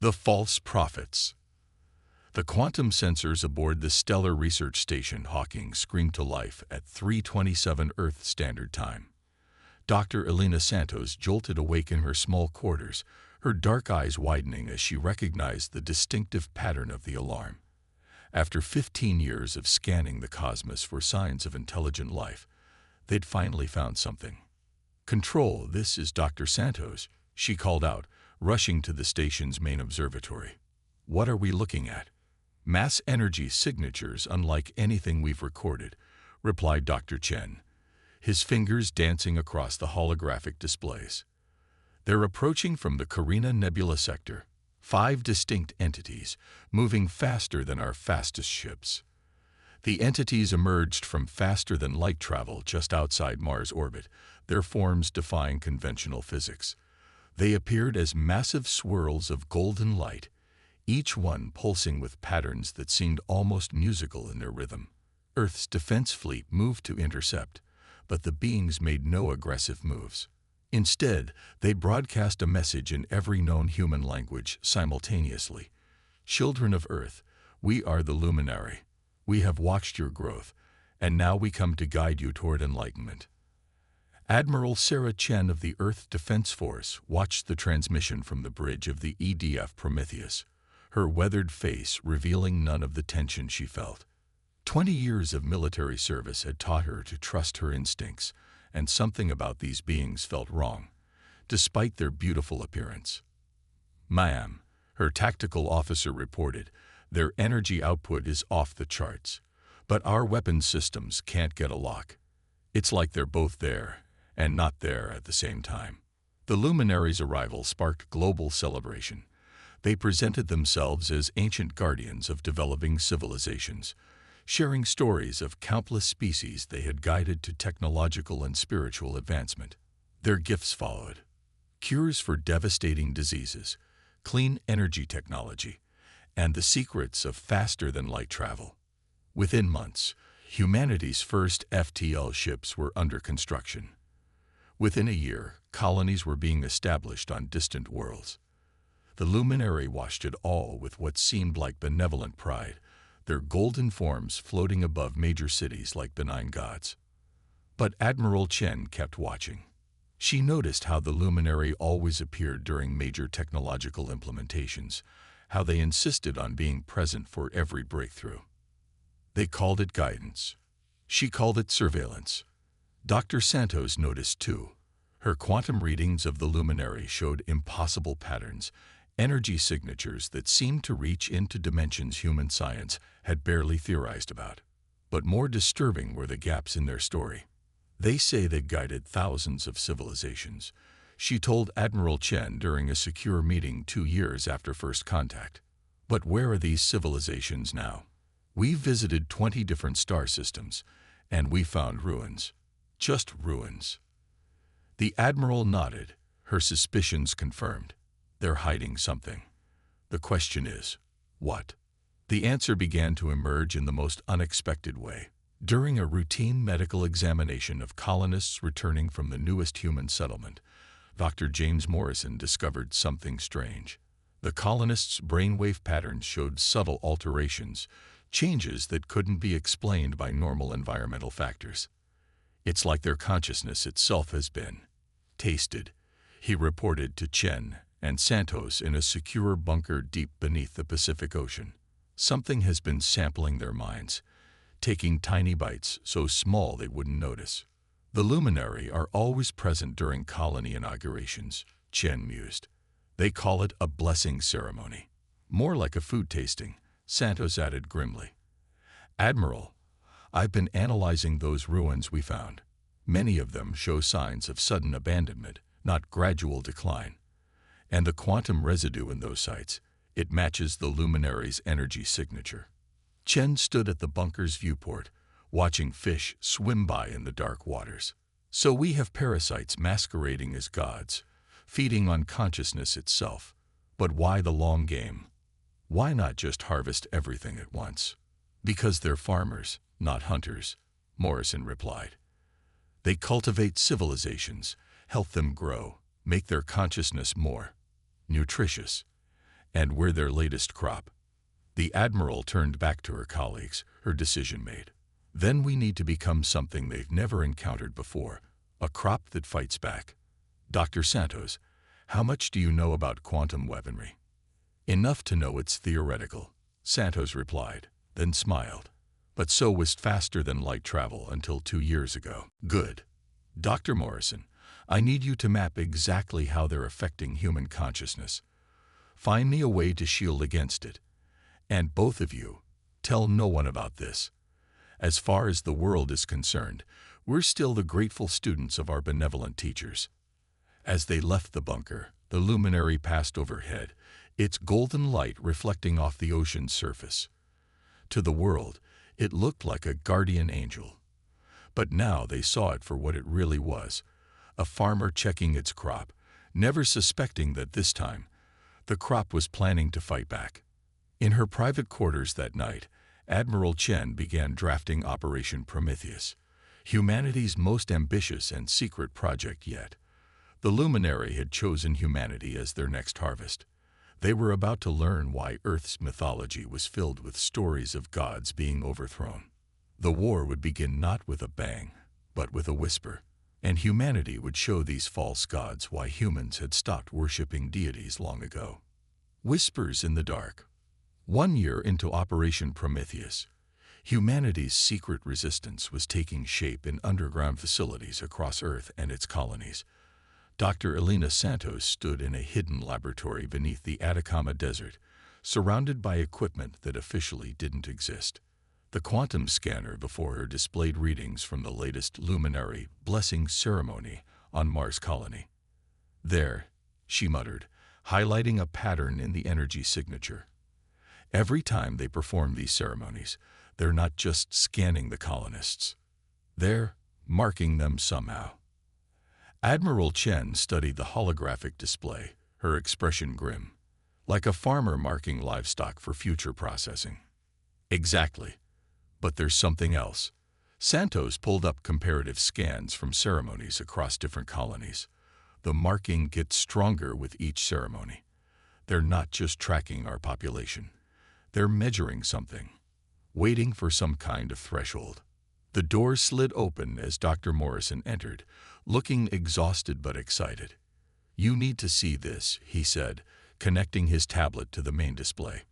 The false prophets. The quantum sensors aboard the Stellar Research Station Hawking screamed to life at 3:27 Earth Standard Time. Dr. Elena Santos jolted awake in her small quarters, her dark eyes widening as she recognized the distinctive pattern of the alarm. After 15 years of scanning the cosmos for signs of intelligent life, they'd finally found something. "Control, this is Dr. Santos," she called out, rushing to the station's main observatory. "What are we looking at?" "Mass energy signatures unlike anything we've recorded," replied Dr. Chen, his fingers dancing across the holographic displays. "They're approaching from the Carina Nebula sector, 5 distinct entities, moving faster than our fastest ships. The entities emerged from faster-than-light travel just outside Mars' orbit, their forms defying conventional physics. They appeared as massive swirls of golden light, each one pulsing with patterns that seemed almost musical in their rhythm. Earth's defense fleet moved to intercept, but the beings made no aggressive moves. Instead, they broadcast a message in every known human language simultaneously. "Children of Earth, we are the luminary. We have watched your growth, and now we come to guide you toward enlightenment." Admiral Sarah Chen of the Earth Defense Force watched the transmission from the bridge of the EDF Prometheus, her weathered face revealing none of the tension she felt. 20 years of military service had taught her to trust her instincts, and something about these beings felt wrong, despite their beautiful appearance. "Ma'am," her tactical officer reported, "their energy output is off the charts, but our weapons systems can't get a lock. It's like they're both there and not there at the same time." The luminaries' arrival sparked global celebration. They presented themselves as ancient guardians of developing civilizations, sharing stories of countless species they had guided to technological and spiritual advancement. Their gifts followed: cures for devastating diseases, clean energy technology, and the secrets of faster-than-light travel. Within months, humanity's first FTL ships were under construction. Within a year, colonies were being established on distant worlds. The luminary watched it all with what seemed like benevolent pride, their golden forms floating above major cities like benign gods. But Admiral Chen kept watching. She noticed how the luminary always appeared during major technological implementations, how they insisted on being present for every breakthrough. They called it guidance. She called it surveillance. Dr. Santos noticed too. Her quantum readings of the luminary showed impossible patterns, energy signatures that seemed to reach into dimensions human science had barely theorized about. But more disturbing were the gaps in their story. "They say they guided thousands of civilizations," she told Admiral Chen during a secure meeting 2 years after first contact. "But where are these civilizations now? We visited 20 different star systems, and we found ruins. Just ruins." The Admiral nodded, her suspicions confirmed. They're hiding something. The question is, what? The answer began to emerge in the most unexpected way. During a routine medical examination of colonists returning from the newest human settlement, Dr. James Morrison discovered something strange. The colonists' brainwave patterns showed subtle alterations, changes that couldn't be explained by normal environmental factors. "It's like their consciousness itself has been tasted," he reported to Chen and Santos in a secure bunker deep beneath the Pacific Ocean. "Something has been sampling their minds, taking tiny bites so small they wouldn't notice." "The luminary are always present during colony inaugurations," Chen mused. "They call it a blessing ceremony." "More like a food tasting," Santos added grimly. "Admiral, I've been analyzing those ruins we found. Many of them show signs of sudden abandonment, not gradual decline. And the quantum residue in those sites, it matches the luminary's energy signature." Chen stood at the bunker's viewport, watching fish swim by in the dark waters. "So we have parasites masquerading as gods, feeding on consciousness itself. But why the long game? Why not just harvest everything at once?" "Because they're farmers, not hunters," Morrison replied. "They cultivate civilizations, help them grow, make their consciousness more nutritious. And we're their latest crop. The Admiral turned back to her colleagues, her decision made. Then we need to become something they've never encountered before, a crop that fights back. Dr. Santos, how much do you know about quantum weaponry? Enough to know it's theoretical, Santos replied, then smiled. But so was faster than light travel until 2 years ago. Good. Dr. Morrison, I need you to map exactly how they're affecting human consciousness. Find me a way to shield against it. And both of you, tell no one about this. As far as the world is concerned, we're still the grateful students of our benevolent teachers. As they left the bunker, the luminary passed overhead, its golden light reflecting off the ocean's surface. To the world, it looked like a guardian angel. But now they saw it for what it really was, a farmer checking its crop, never suspecting that this time, the crop was planning to fight back. In her private quarters that night, Admiral Chen began drafting Operation Prometheus, humanity's most ambitious and secret project yet. The luminary had chosen humanity as their next harvest. They were about to learn why Earth's mythology was filled with stories of gods being overthrown. The war would begin not with a bang, but with a whisper, and humanity would show these false gods why humans had stopped worshipping deities long ago. Whispers in the dark. 1 year into Operation Prometheus, humanity's secret resistance was taking shape in underground facilities across Earth and its colonies. Dr. Elena Santos stood in a hidden laboratory beneath the Atacama Desert, surrounded by equipment that officially didn't exist. The quantum scanner before her displayed readings from the latest luminary blessing ceremony on Mars colony. There, she muttered, highlighting a pattern in the energy signature. Every time they perform these ceremonies, they're not just scanning the colonists. They're marking them somehow. Admiral Chen studied the holographic display, her expression grim, like a farmer marking livestock for future processing. Exactly. But there's something else. Santos pulled up comparative scans from ceremonies across different colonies. The marking gets stronger with each ceremony. They're not just tracking our population. They're measuring something, waiting for some kind of threshold. The door slid open as Dr. Morrison entered, looking exhausted but excited. You need to see this, he said, connecting his tablet to the main display.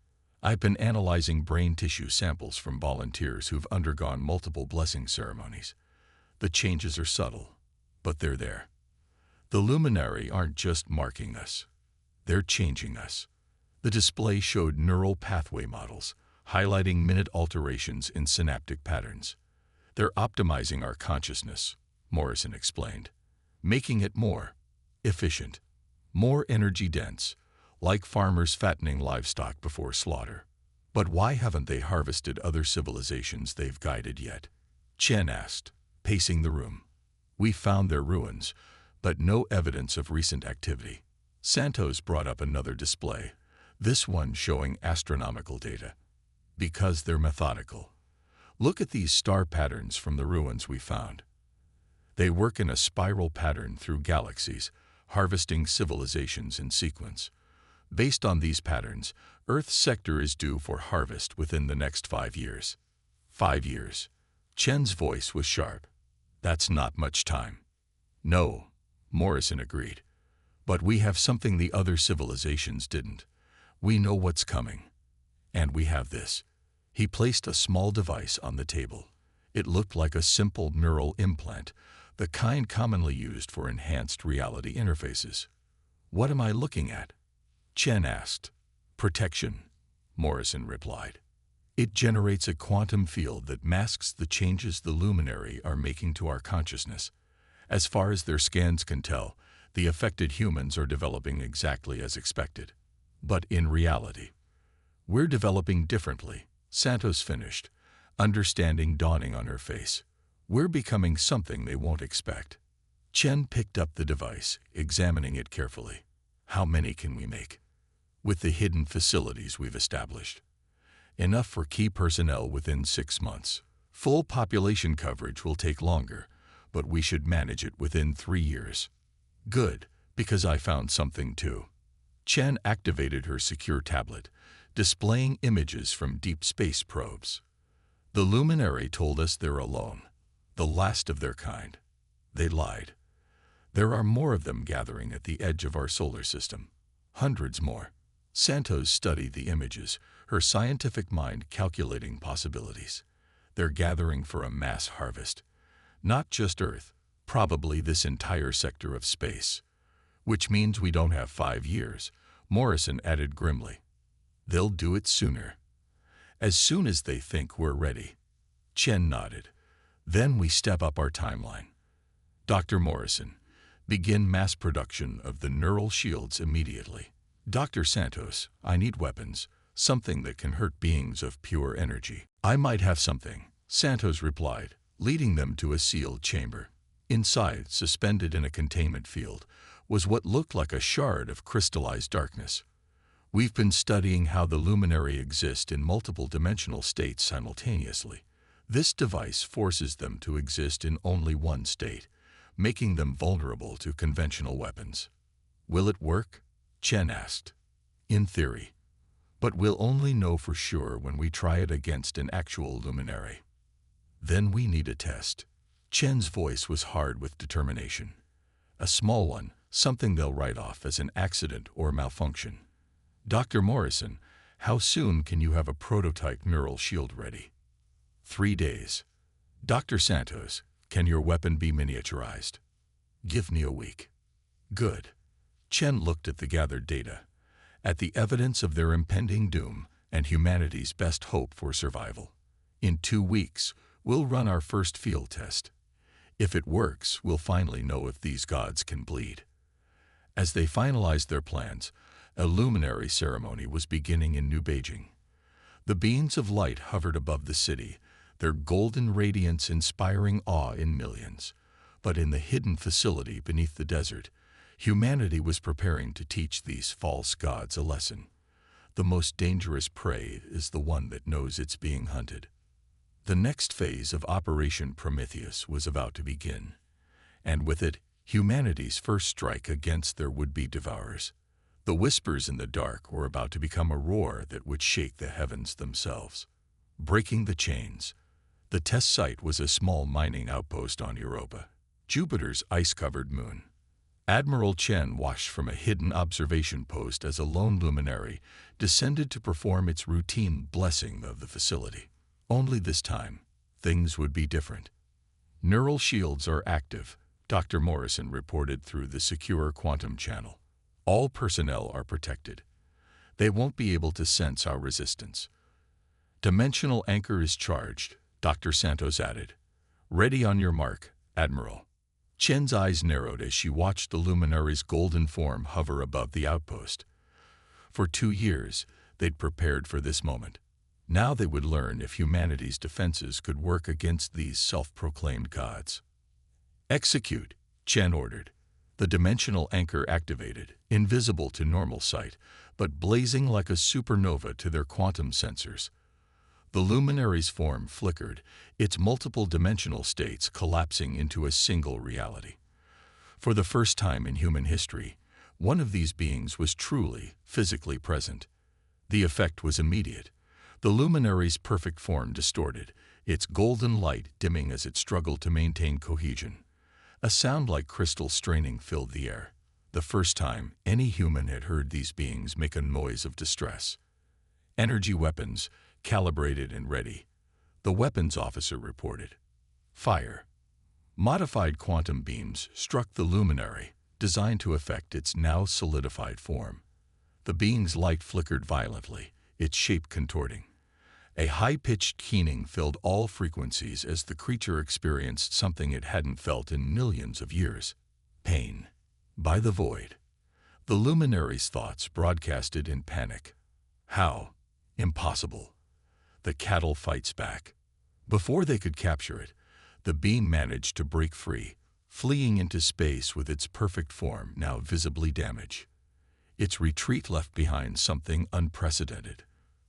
I've been analyzing brain tissue samples from volunteers who've undergone multiple blessing ceremonies. The changes are subtle, but they're there. The luminary aren't just marking us. They're changing us. The display showed neural pathway models, highlighting minute alterations in synaptic patterns. They're optimizing our consciousness, Morrison explained, making it more efficient, more energy-dense, like farmers fattening livestock before slaughter. But why haven't they harvested other civilizations they've guided yet? Chen asked, pacing the room. We found their ruins, but no evidence of recent activity. Santos brought up another display, this one showing astronomical data. Because they're methodical. Look at these star patterns from the ruins we found. They work in a spiral pattern through galaxies, harvesting civilizations in sequence. Based on these patterns, Earth's sector is due for harvest within the next 5 years. 5 years. Chen's voice was sharp. That's not much time. No, Morrison agreed. But we have something the other civilizations didn't. We know what's coming. And we have this. He placed a small device on the table. It looked like a simple neural implant, the kind commonly used for enhanced reality interfaces. What am I looking at? Chen asked. Protection, Morrison replied. It generates a quantum field that masks the changes the luminary are making to our consciousness. As far as their scans can tell, the affected humans are developing exactly as expected. But in reality, we're developing differently, Santos finished, understanding dawning on her face. We're becoming something they won't expect. Chen picked up the device, examining it carefully. How many can we make? With the hidden facilities we've established. Enough for key personnel within 6 months. Full population coverage will take longer, but we should manage it within 3 years. Good, because I found something too. Chen activated her secure tablet, displaying images from deep space probes. The luminary told us they're alone, the last of their kind. They lied. There are more of them gathering at the edge of our solar system. Hundreds more. Santos studied the images, her scientific mind calculating possibilities. They're gathering for a mass harvest. Not just Earth, probably this entire sector of space. Which means we don't have 5 years, Morrison added grimly. They'll do it sooner. As soon as they think we're ready. Chen nodded. Then we step up our timeline. Dr. Morrison, begin mass production of the neural shields immediately. Dr. Santos, I need weapons, something that can hurt beings of pure energy. I might have something, Santos replied, leading them to a sealed chamber. Inside, suspended in a containment field, was what looked like a shard of crystallized darkness. We've been studying how the luminary exists in multiple dimensional states simultaneously. This device forces them to exist in only one state, making them vulnerable to conventional weapons. Will it work? Chen asked. In theory. But we'll only know for sure when we try it against an actual luminary. Then we need a test. Chen's voice was hard with determination. A small one, something they'll write off as an accident or malfunction. Dr. Morrison, how soon can you have a prototype neural shield ready? 3 days. Dr. Santos, can your weapon be miniaturized? Give me a week. Good. Chen looked at the gathered data, at the evidence of their impending doom and humanity's best hope for survival. In 2 weeks, we'll run our first field test. If it works, we'll finally know if these gods can bleed. As they finalized their plans, a luminary ceremony was beginning in New Beijing. The beams of light hovered above the city, their golden radiance inspiring awe in millions. But in the hidden facility beneath the desert, humanity was preparing to teach these false gods a lesson. The most dangerous prey is the one that knows it's being hunted. The next phase of Operation Prometheus was about to begin, and with it, humanity's first strike against their would-be devourers. The whispers in the dark were about to become a roar that would shake the heavens themselves. Breaking the chains. The test site was a small mining outpost on Europa, Jupiter's ice-covered moon. Admiral Chen watched from a hidden observation post as a lone luminary descended to perform its routine blessing of the facility. Only this time, things would be different. Neural shields are active, Dr. Morrison reported through the secure quantum channel. All personnel are protected. They won't be able to sense our resistance. Dimensional anchor is charged, Dr. Santos added. Ready on your mark, Admiral. Chen's eyes narrowed as she watched the luminary's golden form hover above the outpost. For 2 years, they'd prepared for this moment. Now they would learn if humanity's defenses could work against these self-proclaimed gods. Execute, Chen ordered. The dimensional anchor activated, invisible to normal sight, but blazing like a supernova to their quantum sensors. The luminary's form flickered, its multiple dimensional states collapsing into a single reality. For the first time in human history, one of these beings was truly, physically present. The effect was immediate. The luminary's perfect form distorted, its golden light dimming as it struggled to maintain cohesion. A sound like crystal straining filled the air. The first time any human had heard these beings make a noise of distress. Energy weapons, calibrated and ready. The weapons officer reported. Fire. Modified quantum beams struck the luminary, designed to affect its now solidified form. The being's light flickered violently, its shape contorting. A high-pitched keening filled all frequencies as the creature experienced something it hadn't felt in millions of years. Pain. By the void. The luminary's thoughts broadcasted in panic. How? Impossible. The cattle fights back. Before they could capture it, the beam managed to break free, fleeing into space with its perfect form now visibly damaged. Its retreat left behind something unprecedented.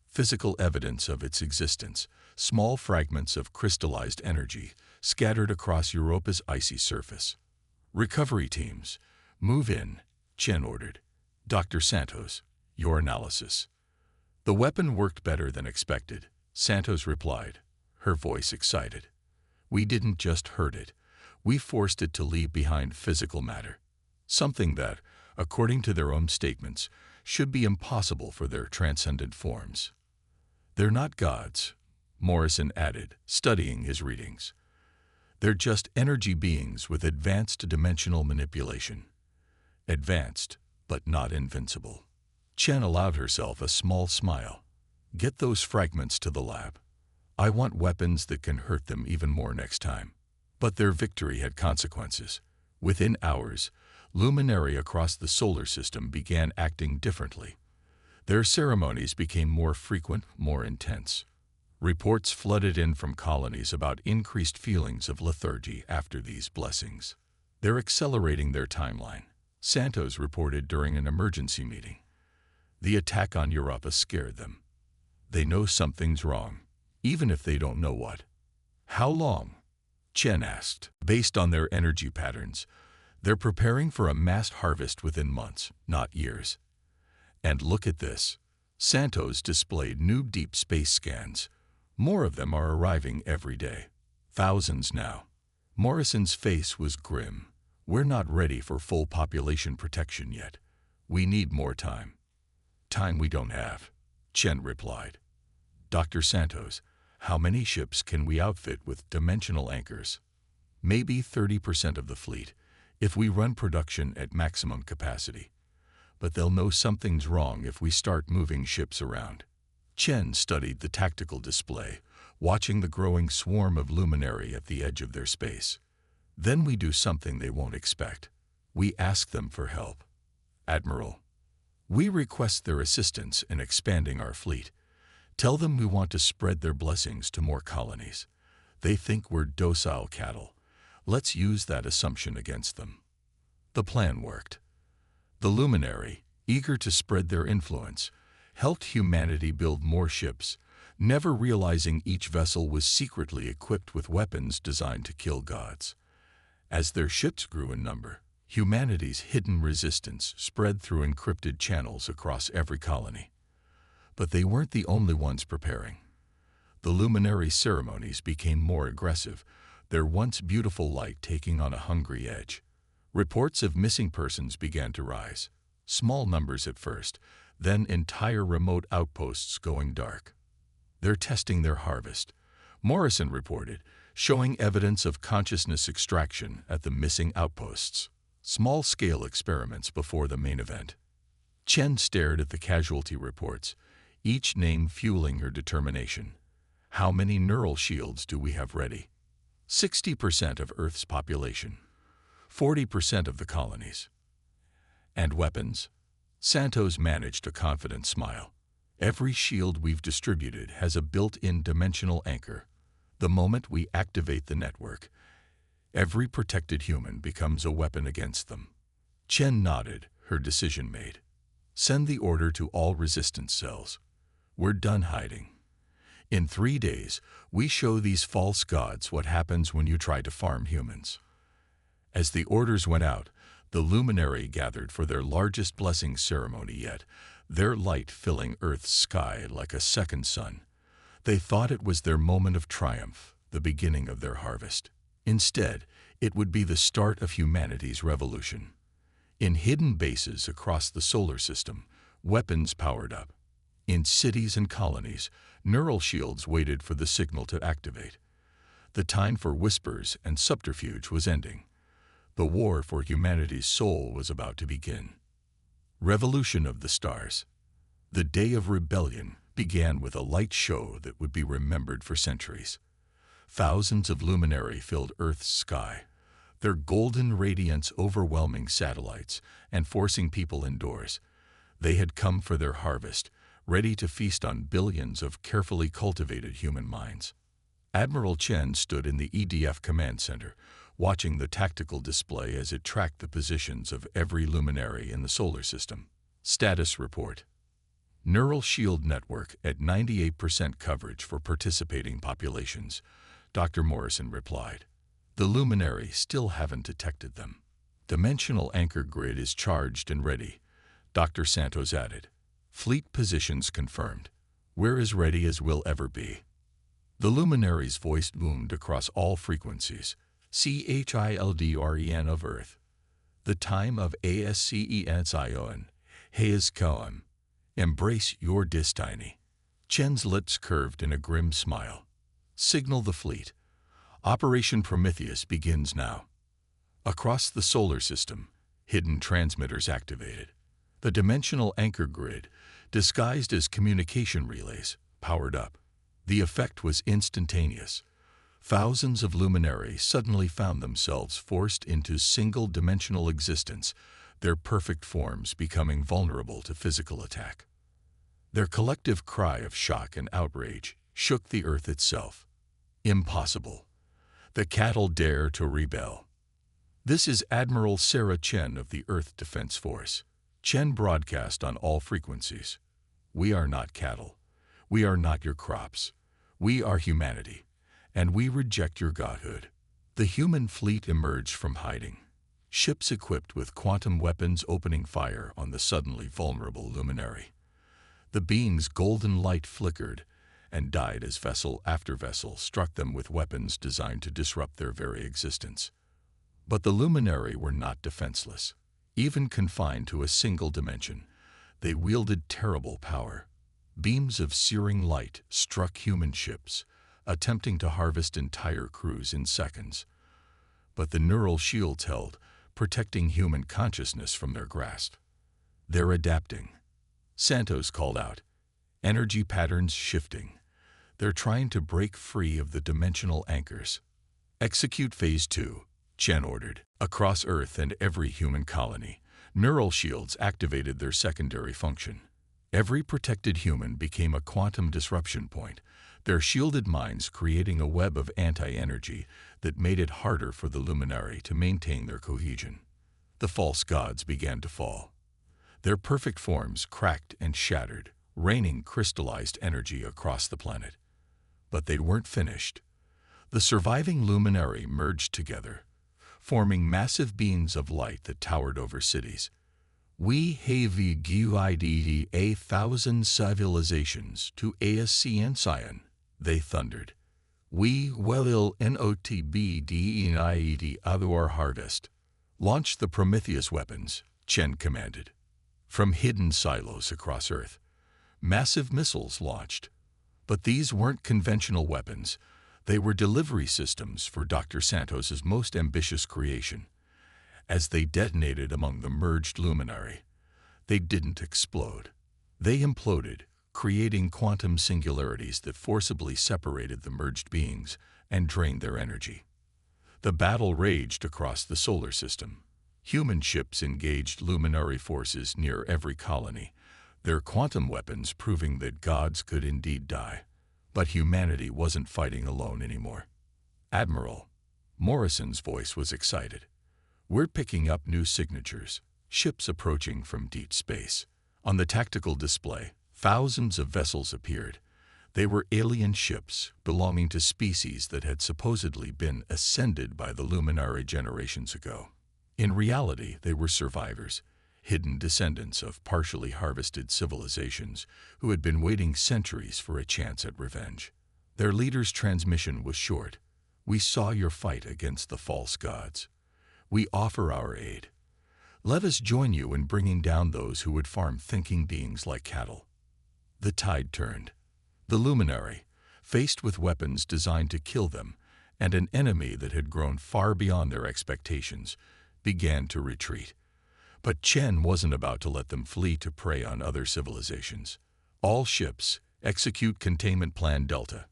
Physical evidence of its existence, small fragments of crystallized energy scattered across Europa's icy surface. Recovery teams, move in, Chen ordered. Dr. Santos, your analysis. The weapon worked better than expected, Santos replied, her voice excited. We didn't just hurt it, we forced it to leave behind physical matter. Something that, according to their own statements, should be impossible for their transcendent forms. They're not gods, Morrison added, studying his readings. They're just energy beings with advanced dimensional manipulation. Advanced, but not invincible. Chen allowed herself a small smile. Get those fragments to the lab. I want weapons that can hurt them even more next time. But their victory had consequences. Within hours, luminaries across the solar system began acting differently. Their ceremonies became more frequent, more intense. Reports flooded in from colonies about increased feelings of lethargy after these blessings. They're accelerating their timeline, Santos reported during an emergency meeting. The attack on Europa scared them. They know something's wrong, even if they don't know what. How long? Chen asked. Based on their energy patterns, they're preparing for a mass harvest within months, not years. And look at this. Santos displayed new deep space scans. More of them are arriving every day. Thousands now. Morrison's face was grim. We're not ready for full population protection yet. We need more time. Time we don't have, Chen replied. Dr. Santos, how many ships can we outfit with dimensional anchors? Maybe 30% of the fleet, if we run production at maximum capacity. But they'll know something's wrong if we start moving ships around. Chen studied the tactical display, watching the growing swarm of luminary at the edge of their space. Then we do something they won't expect. We ask them for help. Admiral, we request their assistance in expanding our fleet. Tell them we want to spread their blessings to more colonies. They think we're docile cattle. Let's use that assumption against them. The plan worked. The luminary, eager to spread their influence, helped humanity build more ships, never realizing each vessel was secretly equipped with weapons designed to kill gods. As their ships grew in number, humanity's hidden resistance spread through encrypted channels across every colony. But they weren't the only ones preparing. The luminary ceremonies became more aggressive, their once beautiful light taking on a hungry edge. Reports of missing persons began to rise, small numbers at first, then entire remote outposts going dark. They're testing their harvest, Morrison reported, showing evidence of consciousness extraction at the missing outposts. Small-scale experiments before the main event. Chen stared at the casualty reports, each name fueling her determination. How many neural shields do we have ready? 60% of Earth's population. 40% of the colonies. And weapons? Santos managed a confident smile. Every shield we've distributed has a built-in dimensional anchor. The moment we activate the network, every protected human becomes a weapon against them. Chen nodded, her decision made. Send the order to all resistance cells. We're done hiding. In 3 days, we show these false gods what happens when you try to farm humans. As the orders went out, the luminary gathered for their largest blessing ceremony yet, their light filling Earth's sky like a second sun. They thought it was their moment of triumph, the beginning of their harvest. Instead, it would be the start of humanity's revolution. In hidden bases across the solar system, weapons powered up. In cities and colonies, neural shields waited for the signal to activate. The time for whispers and subterfuge was ending. The war for humanity's soul was about to begin. Revolution of the Stars. The day of rebellion began with a light show that would be remembered for centuries. Thousands of luminary filled Earth's sky, their golden radiance overwhelming satellites and forcing people indoors. They had come for their harvest, ready to feast on billions of carefully cultivated human minds. Admiral Chen stood in the EDF command center, watching the tactical display as it tracked the positions of every luminary in the solar system. Status report. Neural shield network at 98% coverage for participating populations, Dr. Morrison replied. The luminary still haven't detected them. Dimensional anchor grid is charged and ready. Dr. Santos added. Fleet positions confirmed. We're as ready as we'll ever be. The luminary's voice boomed across all frequencies. CHILDREN of Earth. The time of ASCENSION. Hayes Koem. Embrace your destiny. Chen's lips curved in a grim smile. Signal the fleet. Operation Prometheus begins now. Across the solar system, hidden transmitters activated. The dimensional anchor grid, disguised as communication relays, powered up. The effect was instantaneous. Thousands of luminaries suddenly found themselves forced into single-dimensional existence, their perfect forms becoming vulnerable to physical attack. Their collective cry of shock and outrage shook the Earth itself. Impossible. The cattle dare to rebel. This is Admiral Sarah Chen of the Earth Defense Force. Chen broadcast on all frequencies. We are not cattle. We are not your crops. We are humanity, and we reject your godhood. The human fleet emerged from hiding, ships equipped with quantum weapons opening fire on the suddenly vulnerable luminary. The being's golden light flickered and died as vessel after vessel struck them with weapons designed to disrupt their very existence. But the luminary were not defenseless. Even confined to a single dimension, they wielded terrible power. Beams of searing light struck human ships, attempting to harvest entire crews in seconds. But the neural shields held, protecting human consciousness from their grasp. They're adapting. Santos called out, energy patterns shifting. They're trying to break free of the dimensional anchors. Execute Phase 2, Chen ordered. Across Earth and every human colony, neural shields activated their secondary function. Every protected human became a quantum disruption point, their shielded minds creating a web of anti-energy that made it harder for the luminary to maintain their cohesion. The false gods began to fall. Their perfect forms cracked and shattered, raining crystallized energy across the planet. But they weren't finished. The surviving luminary merged together, forming massive beams of light that towered over cities. We have guided 1,000 civilizations to ASCENSION, they thundered. We will not be denied our harvest. Launch the Prometheus weapons, Chen commanded. From hidden silos across Earth, massive missiles launched. But these weren't conventional weapons. They were delivery systems for Dr. Santos's most ambitious creation. As they detonated among the merged luminary, they didn't explode. They imploded, creating quantum singularities that forcibly separated the merged beings and drained their energy. The battle raged across the solar system. Human ships engaged luminary forces near every colony, their quantum weapons proving that gods could indeed die. But humanity wasn't fighting alone anymore. Admiral Morrison's voice was excited. We're picking up new signatures, ships approaching from deep space. On the tactical display, thousands of vessels appeared. They were alien ships belonging to species that had supposedly been ascended by the luminary generations ago. In reality, they were survivors, hidden descendants of partially harvested civilizations who had been waiting centuries for a chance at revenge. Their leader's transmission was short. We saw your fight against the false gods. We offer our aid. Let us join you in bringing down those who would farm thinking beings like cattle. The tide turned. The luminary, faced with weapons designed to kill them and an enemy that had grown far beyond their expectations, began to retreat. But Chen wasn't about to let them flee to prey on other civilizations. All ships, execute Containment Plan Delta.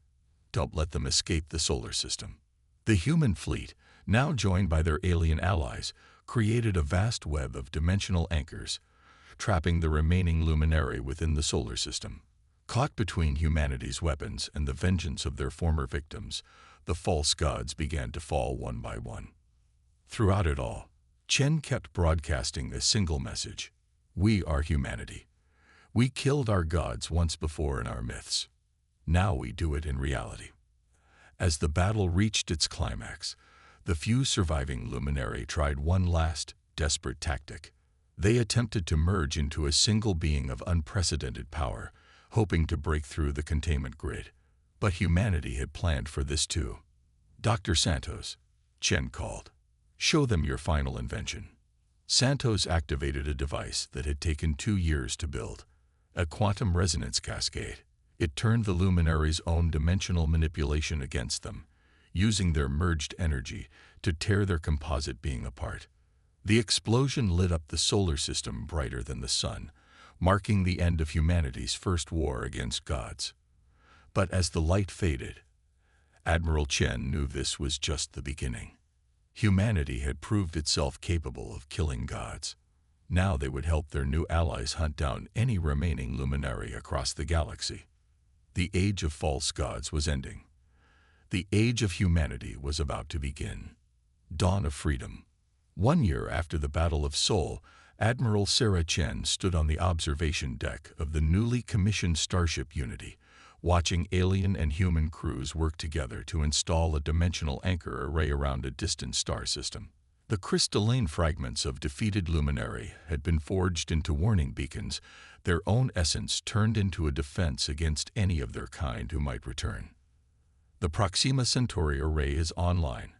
Don't let them escape the solar system. The human fleet, now joined by their alien allies, created a vast web of dimensional anchors, trapping the remaining luminary within the solar system. Caught between humanity's weapons and the vengeance of their former victims, the false gods began to fall one by one. Throughout it all, Chen kept broadcasting a single message. We are humanity. We killed our gods once before in our myths. Now we do it in reality. As the battle reached its climax, the few surviving luminary tried one last, desperate tactic. They attempted to merge into a single being of unprecedented power, hoping to break through the containment grid. But humanity had planned for this too. "Dr. Santos," Chen called. "Show them your final invention." Santos activated a device that had taken 2 years to build, a quantum resonance cascade. It turned the luminaries' own dimensional manipulation against them, using their merged energy to tear their composite being apart. The explosion lit up the solar system brighter than the sun, marking the end of humanity's first war against gods. But as the light faded, Admiral Chen knew this was just the beginning. Humanity had proved itself capable of killing gods. Now they would help their new allies hunt down any remaining luminary across the galaxy. The age of false gods was ending. The age of humanity was about to begin. Dawn of freedom. 1 year after the Battle of Seoul, Admiral Sarah Chen stood on the observation deck of the newly commissioned starship Unity, watching alien and human crews work together to install a dimensional anchor array around a distant star system. The crystalline fragments of defeated luminary had been forged into warning beacons, their own essence turned into a defense against any of their kind who might return. "The Proxima Centauri array is online,"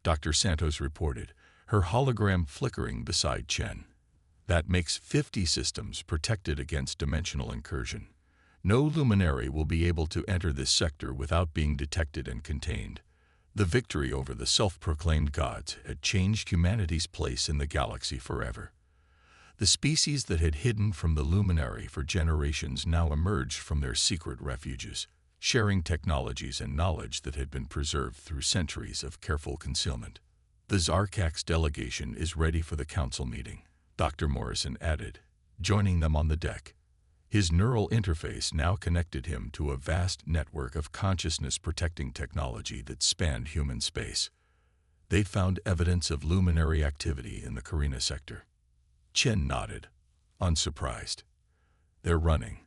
Dr. Santos reported, her hologram flickering beside Chen. "That makes 50 systems protected against dimensional incursion. No luminary will be able to enter this sector without being detected and contained." The victory over the self-proclaimed gods had changed humanity's place in the galaxy forever. The species that had hidden from the luminary for generations now emerged from their secret refuges, sharing technologies and knowledge that had been preserved through centuries of careful concealment. "The Zarkax delegation is ready for the council meeting," Dr. Morrison added, joining them on the deck. His neural interface now connected him to a vast network of consciousness-protecting technology that spanned human space. They'd found evidence of luminary activity in the Carina sector. Chen nodded, unsurprised. "They're running.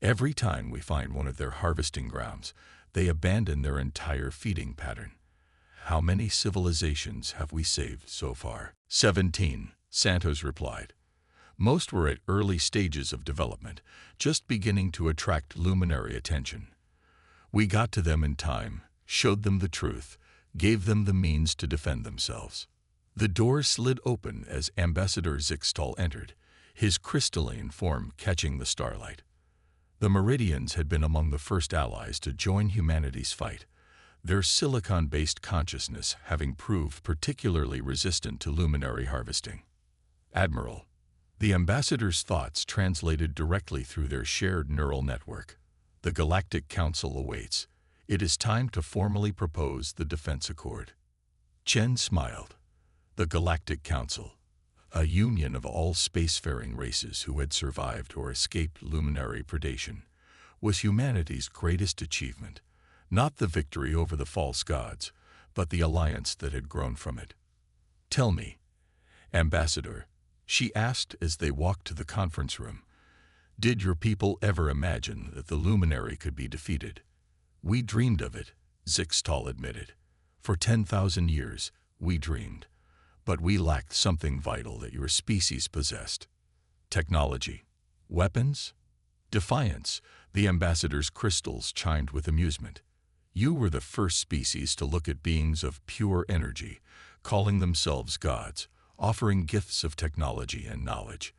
Every time we find one of their harvesting grounds, they abandon their entire feeding pattern. How many civilizations have we saved so far?" 17, Santos replied. "Most were at early stages of development, just beginning to attract luminary attention. We got to them in time, showed them the truth, gave them the means to defend themselves." The door slid open as Ambassador Zixtal entered, his crystalline form catching the starlight. The Meridians had been among the first allies to join humanity's fight, their silicon-based consciousness having proved particularly resistant to luminary harvesting. "Admiral," the ambassador's thoughts translated directly through their shared neural network. "The Galactic Council awaits. It is time to formally propose the defense accord." Chen smiled. The Galactic Council, a union of all spacefaring races who had survived or escaped luminary predation, was humanity's greatest achievement, not the victory over the false gods, but the alliance that had grown from it. "Tell me, Ambassador," she asked as they walked to the conference room, "did your people ever imagine that the luminary could be defeated?" "We dreamed of it," Zixtal admitted. "For 10,000 years, we dreamed. But we lacked something vital that your species possessed. Technology. Weapons? Defiance." The ambassador's crystals chimed with amusement. "You were the first species to look at beings of pure energy, calling themselves gods, offering gifts of technology and knowledge.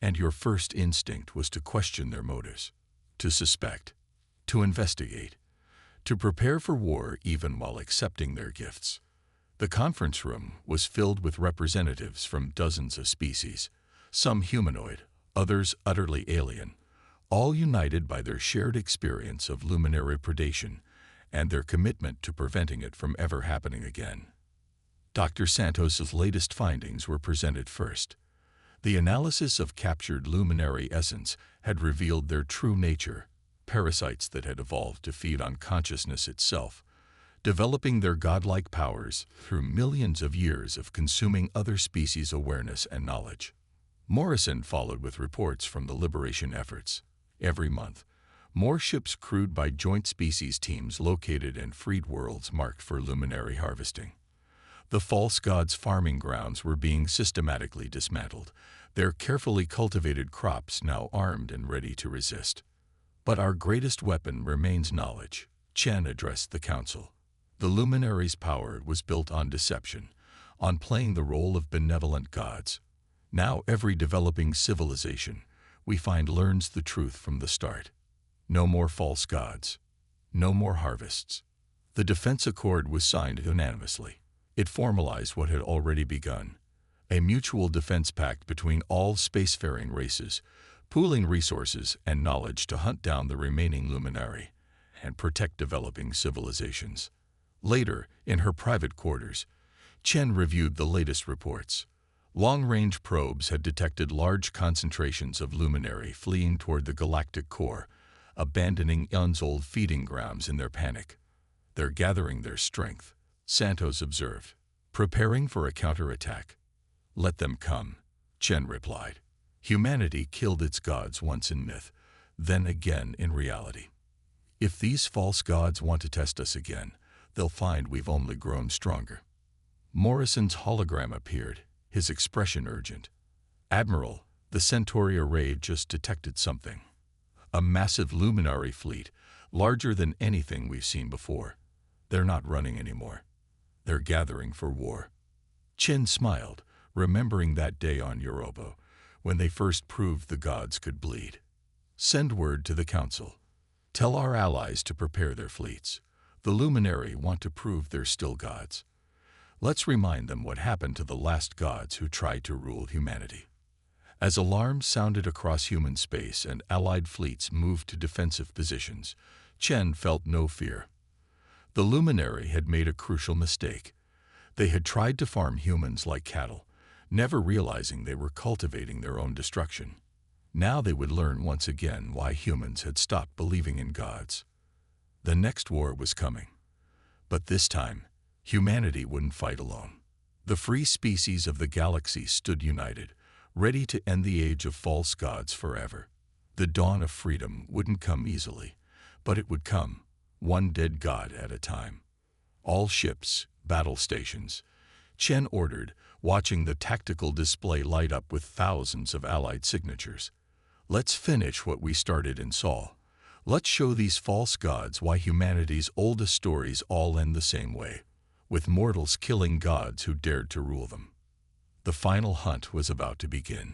And your first instinct was to question their motives, to suspect, to investigate, to prepare for war even while accepting their gifts." The conference room was filled with representatives from dozens of species, some humanoid, others utterly alien, all united by their shared experience of luminary predation and their commitment to preventing it from ever happening again. Dr. Santos's latest findings were presented first. The analysis of captured luminary essence had revealed their true nature, parasites that had evolved to feed on consciousness itself, developing their godlike powers through millions of years of consuming other species' awareness and knowledge. Morrison followed with reports from the liberation efforts. Every month, more ships crewed by joint species teams located in freed worlds marked for luminary harvesting. The false gods' farming grounds were being systematically dismantled, their carefully cultivated crops now armed and ready to resist. But our greatest weapon remains knowledge, Chen addressed the council. The luminaries' power was built on deception, on playing the role of benevolent gods. Now every developing civilization, we find, learns the truth from the start. No more false gods. No more harvests. The Defense Accord was signed unanimously. It formalized what had already begun, a mutual defense pact between all spacefaring races, pooling resources and knowledge to hunt down the remaining luminary and protect developing civilizations. Later, in her private quarters, Chen reviewed the latest reports. Long-range probes had detected large concentrations of luminary fleeing toward the galactic core, abandoning Yun's old feeding grounds in their panic. They're gathering their strength, Santos observed, preparing for a counterattack. Let them come, Chen replied. Humanity killed its gods once in myth, then again in reality. If these false gods want to test us again, they'll find we've only grown stronger. Morrison's hologram appeared, his expression urgent. Admiral, the Centauri array just detected something. A massive luminary fleet, larger than anything we've seen before. They're not running anymore. They're gathering for war. Chen smiled, remembering that day on Europa, when they first proved the gods could bleed. Send word to the council. Tell our allies to prepare their fleets. The luminary want to prove they're still gods. Let's remind them what happened to the last gods who tried to rule humanity. As alarms sounded across human space and allied fleets moved to defensive positions, Chen felt no fear. The luminary had made a crucial mistake. They had tried to farm humans like cattle, never realizing they were cultivating their own destruction. Now they would learn once again why humans had stopped believing in gods. The next war was coming. But this time, humanity wouldn't fight alone. The free species of the galaxy stood united, ready to end the age of false gods forever. The dawn of freedom wouldn't come easily, but it would come, one dead god at a time. All ships, battle stations, Chen ordered, watching the tactical display light up with thousands of allied signatures. Let's finish what we started in Sol. Let's show these false gods why humanity's oldest stories all end the same way, with mortals killing gods who dared to rule them. The final hunt was about to begin.